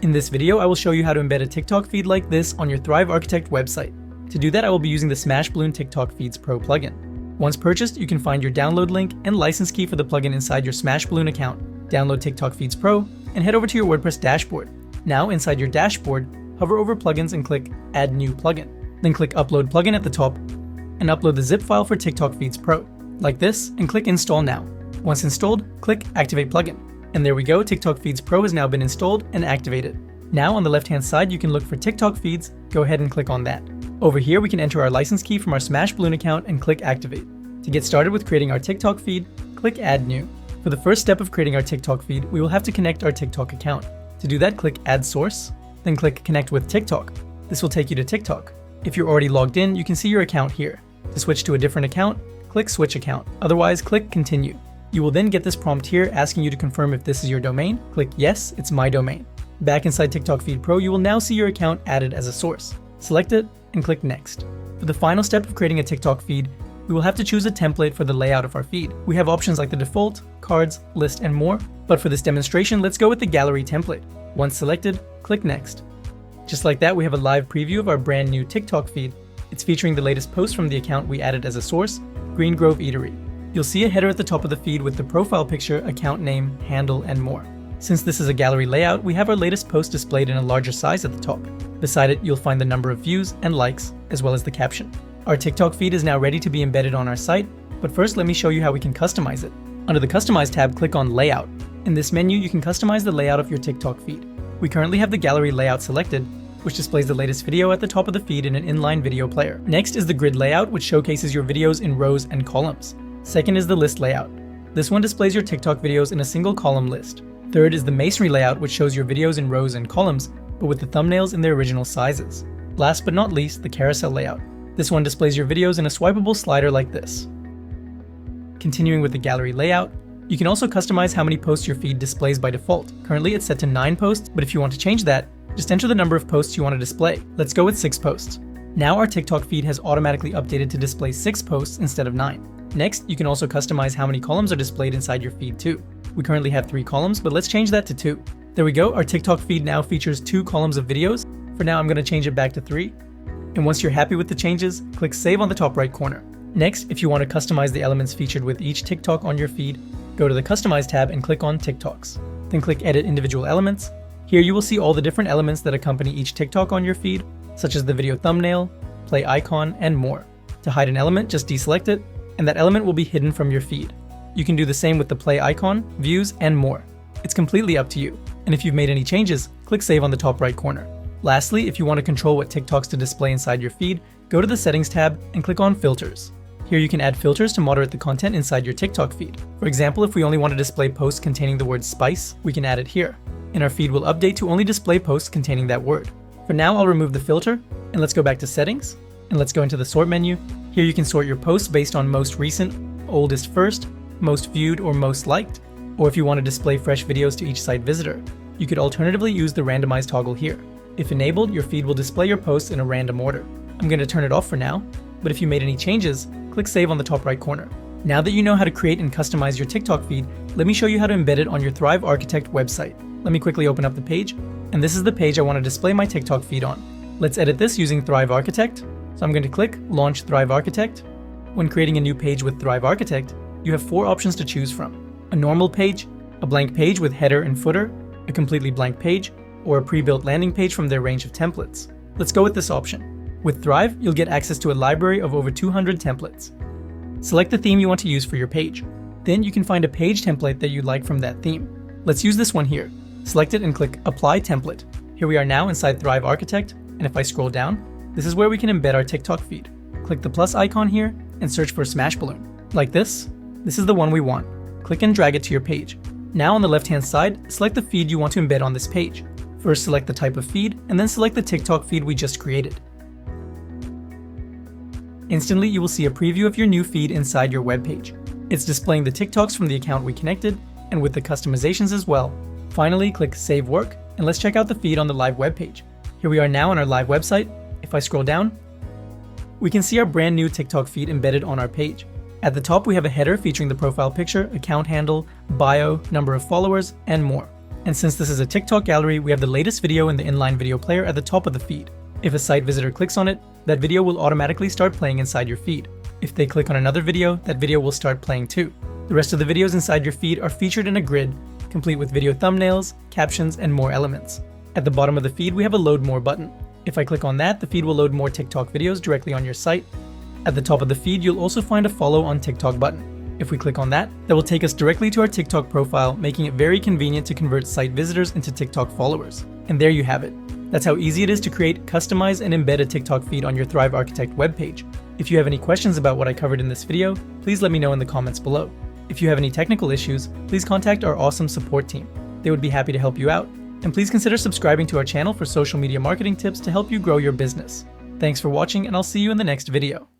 In this video, I will show you how to embed a TikTok feed like this on your Thrive Architect website. To do that, I will be using the Smashballoon TikTok Feeds Pro plugin. Once purchased, you can find your download link and license key for the plugin inside your Smashballoon account. Download TikTok Feeds Pro and head over to your WordPress dashboard. Now, inside your dashboard, hover over Plugins and click Add New Plugin. Then click Upload Plugin at the top and upload the zip file for TikTok Feeds Pro, like this, and click Install Now. Once installed, click Activate Plugin. And there we go, TikTok Feeds Pro has now been installed and activated. Now on the left-hand side, you can look for TikTok Feeds. Go ahead and click on that. Over here, we can enter our license key from our Smashballoon account and click Activate. To get started with creating our TikTok feed, click Add New. For the first step of creating our TikTok feed, we will have to connect our TikTok account. To do that, click Add Source, then click Connect with TikTok. This will take you to TikTok. If you're already logged in, you can see your account here. To switch to a different account, click Switch Account. Otherwise, click Continue. You will then get this prompt here asking you to confirm if this is your domain. Click Yes, it's my domain. Back inside TikTok Feed Pro, you will now see your account added as a source. Select it and click Next. For the final step of creating a TikTok feed, we will have to choose a template for the layout of our feed. We have options like the default, cards, list, and more, but for this demonstration, let's go with the gallery template. Once selected, click Next. Just like that, we have a live preview of our brand new TikTok feed. It's featuring the latest post from the account we added as a source, Green Grove Eatery. You'll see a header at the top of the feed with the profile picture, account name, handle, and more. Since this is a gallery layout, we have our latest post displayed in a larger size at the top. Beside it, you'll find the number of views and likes, as well as the caption. Our TikTok feed is now ready to be embedded on our site, but first let me show you how we can customize it. Under the Customize tab, click on Layout. In this menu, you can customize the layout of your TikTok feed. We currently have the gallery layout selected, which displays the latest video at the top of the feed in an inline video player. Next is the grid layout, which showcases your videos in rows and columns. Second is the list layout. This one displays your TikTok videos in a single column list. Third is the masonry layout, which shows your videos in rows and columns, but with the thumbnails in their original sizes. Last but not least, the carousel layout. This one displays your videos in a swipeable slider like this. Continuing with the gallery layout, you can also customize how many posts your feed displays by default. Currently it's set to 9 posts, but if you want to change that, just enter the number of posts you want to display. Let's go with 6 posts. Now our TikTok feed has automatically updated to display 6 posts instead of 9. Next, you can also customize how many columns are displayed inside your feed too. We currently have 3 columns, but let's change that to 2. There we go, our TikTok feed now features 2 columns of videos. For now, I'm going to change it back to 3. And once you're happy with the changes, click Save on the top right corner. Next, if you want to customize the elements featured with each TikTok on your feed, go to the Customize tab and click on TikToks. Then click Edit Individual Elements. Here you will see all the different elements that accompany each TikTok on your feed, such as the video thumbnail, play icon, and more. To hide an element, just deselect it, and that element will be hidden from your feed. You can do the same with the play icon, views, and more. It's completely up to you. And if you've made any changes, click Save on the top right corner. Lastly, if you want to control what TikToks to display inside your feed, go to the Settings tab and click on Filters. Here you can add filters to moderate the content inside your TikTok feed. For example, if we only want to display posts containing the word spice, we can add it here. And our feed will update to only display posts containing that word. For now, I'll remove the filter, and let's go back to Settings, and let's go into the Sort menu. Here you can sort your posts based on most recent, oldest first, most viewed, or most liked. Or if you want to display fresh videos to each site visitor, you could alternatively use the Randomize toggle here. If enabled, your feed will display your posts in a random order. I'm going to turn it off for now, but if you made any changes, click Save on the top right corner. Now that you know how to create and customize your TikTok feed, let me show you how to embed it on your Thrive Architect website. Let me quickly open up the page, and this is the page I want to display my TikTok feed on. Let's edit this using Thrive Architect. So I'm going to click Launch Thrive Architect. When creating a new page with Thrive Architect, you have 4 options to choose from: a normal page, a blank page with header and footer, a completely blank page, or a pre-built landing page from their range of templates. Let's go with this option. With Thrive, you'll get access to a library of over 200 templates. Select the theme you want to use for your page. Then you can find a page template that you like from that theme. Let's use this one here. Select it and click Apply Template. Here we are now inside Thrive Architect, and if I scroll down, this is where we can embed our TikTok feed. Click the plus icon here and search for Smashballoon. Like this. This is the one we want. Click and drag it to your page. Now on the left-hand side, select the feed you want to embed on this page. First select the type of feed, and then select the TikTok feed we just created. Instantly, you will see a preview of your new feed inside your web page. It's displaying the TikToks from the account we connected, and with the customizations as well. Finally, click Save Work, and let's check out the feed on the live web page. Here we are now on our live website. If I scroll down, we can see our brand new TikTok feed embedded on our page. At the top, we have a header featuring the profile picture, account handle, bio, number of followers, and more. And since this is a TikTok gallery, we have the latest video in the inline video player at the top of the feed. If a site visitor clicks on it, that video will automatically start playing inside your feed. If they click on another video, that video will start playing too. The rest of the videos inside your feed are featured in a grid, complete with video thumbnails, captions, and more elements. At the bottom of the feed, we have a Load More button. If I click on that, the feed will load more TikTok videos directly on your site. At the top of the feed, you'll also find a Follow on TikTok button. If we click on that, that will take us directly to our TikTok profile, making it very convenient to convert site visitors into TikTok followers. And there you have it. That's how easy it is to create, customize, and embed a TikTok feed on your Thrive Architect webpage. If you have any questions about what I covered in this video, please let me know in the comments below. If you have any technical issues, please contact our awesome support team. They would be happy to help you out. And please consider subscribing to our channel for social media marketing tips to help you grow your business. Thanks for watching, and I'll see you in the next video.